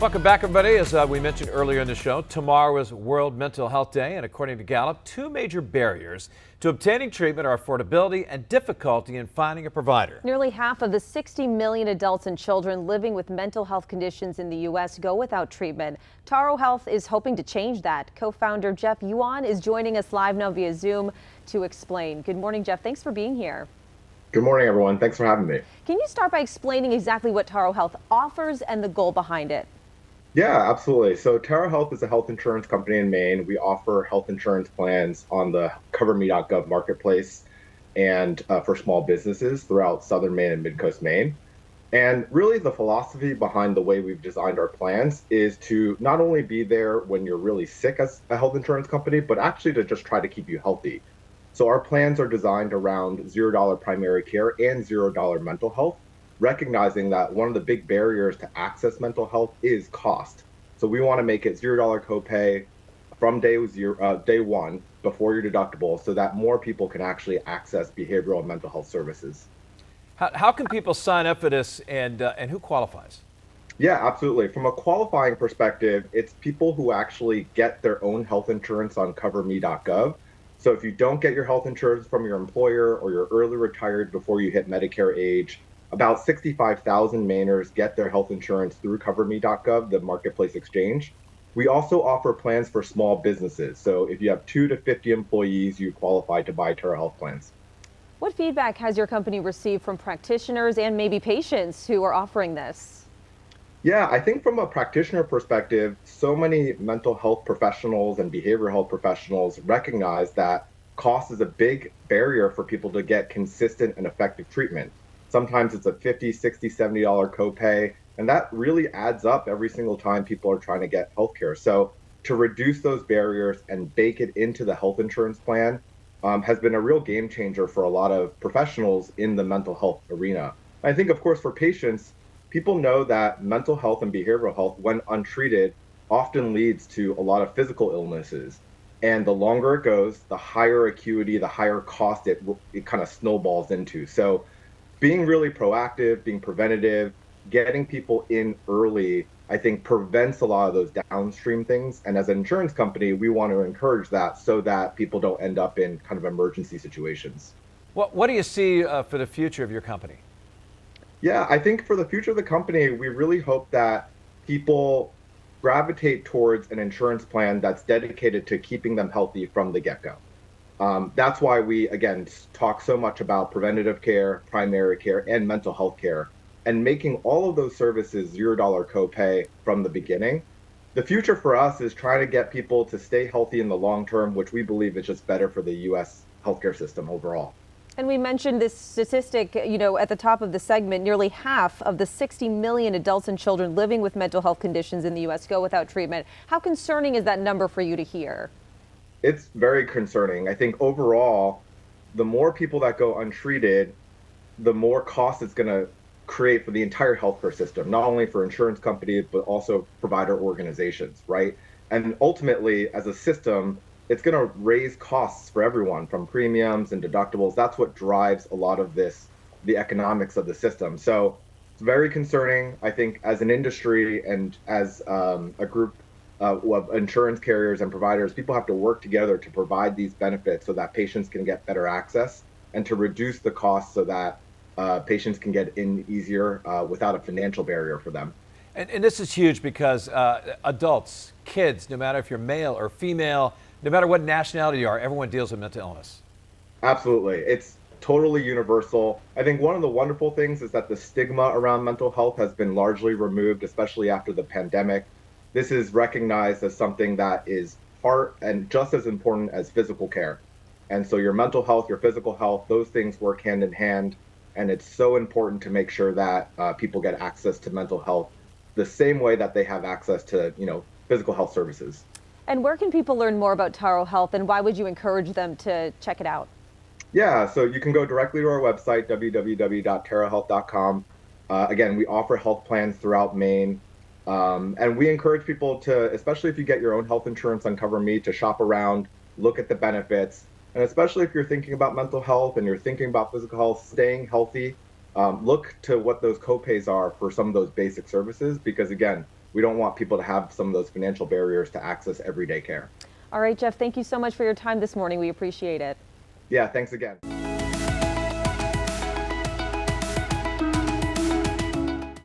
Welcome back, everybody. As we mentioned earlier in the show, tomorrow is World Mental Health Day, and according to Gallup, two major barriers to obtaining treatment are affordability and difficulty in finding a provider. Nearly half of the 60 million adults and children living with mental health conditions in the U.S. go without treatment. Taro Health is hoping to change that. Co-founder Jeff Yuan is joining us live now via Zoom to explain. Good morning, Jeff. Thanks for being here. Good morning, everyone. Thanks for having me. Can you start by explaining exactly what Taro Health offers and the goal behind it? Yeah, absolutely. So Taro Health is a health insurance company in Maine. We offer health insurance plans on the CoverMe.gov marketplace and for small businesses throughout southern Maine and mid-coast Maine. And really the philosophy behind the way we've designed our plans is to not only be there when you're really sick as a health insurance company, but actually to just try to keep you healthy. So our plans are designed around $0 primary care and $0 mental health, recognizing that one of the big barriers to access mental health is cost. So we want to make it $0 copay from day one before your deductible so that more people can actually access behavioral and mental health services. How can people sign up for this, and who qualifies? Yeah, absolutely. From a qualifying perspective, it's people who actually get their own health insurance on coverme.gov. So if you don't get your health insurance from your employer or you're early retired before you hit Medicare age, about 65,000 Mainers get their health insurance through coverme.gov, the marketplace exchange. We also offer plans for small businesses. So if you have 2 to 50 employees, you qualify to buy Taro Health plans. What feedback has your company received from practitioners and maybe patients who are offering this? Yeah, I think from a practitioner perspective, so many mental health professionals and behavioral health professionals recognize that cost is a big barrier for people to get consistent and effective treatment. Sometimes it's a $50, $60, $70 copay, and that really adds up every single time people are trying to get healthcare. So to reduce those barriers and bake it into the health insurance plan has been a real game changer for a lot of professionals in the mental health arena. I think, of course, for patients, people know that mental health and behavioral health, when untreated, often leads to a lot of physical illnesses. And the longer it goes, the higher acuity, the higher cost it kind of snowballs into. So being really proactive, being preventative, getting people in early, I think prevents a lot of those downstream things. And as an insurance company, we want to encourage that so that people don't end up in kind of emergency situations. What do you see for the future of your company? Yeah, I think for the future of the company, we really hope that people gravitate towards an insurance plan that's dedicated to keeping them healthy from the get-go. That's why we, again, talk so much about preventative care, primary care, and mental health care, and making all of those services $0 copay from the beginning. The future for us is trying to get people to stay healthy in the long term, which we believe is just better for the U.S. healthcare system overall. And we mentioned this statistic, at the top of the segment, nearly half of the 60 million adults and children living with mental health conditions in the U.S. go without treatment. How concerning is that number for you to hear? It's very concerning. I think overall, the more people that go untreated, the more cost it's going to create for the entire healthcare system, not only for insurance companies, but also provider organizations, right? And ultimately, as a system, it's going to raise costs for everyone from premiums and deductibles. That's what drives a lot of this, the economics of the system. So it's very concerning. I think as an industry and as a group of insurance carriers and providers, people have to work together to provide these benefits so that patients can get better access and to reduce the costs so that patients can get in easier without a financial barrier for them. And this is huge because adults, kids, no matter if you're male or female, no matter what nationality you are, everyone deals with mental illness. Absolutely. It's totally universal. I think one of the wonderful things is that the stigma around mental health has been largely removed, especially after the pandemic. This is recognized as something that is part and just as important as physical care. And so your mental health, your physical health, those things work hand in hand. And it's so important to make sure that people get access to mental health the same way that they have access to, physical health services. And where can people learn more about Taro Health, and why would you encourage them to check it out? Yeah, so you can go directly to our website, www.tarohealth.com. Again, we offer health plans throughout Maine. And we encourage people to, especially if you get your own health insurance on CoverMe, to shop around, look at the benefits. And especially if you're thinking about mental health and you're thinking about physical health, staying healthy, look to what those copays are for some of those basic services. Because again, we don't want people to have some of those financial barriers to access everyday care. All right, Jeff, thank you so much for your time this morning. We appreciate it. Yeah, thanks again.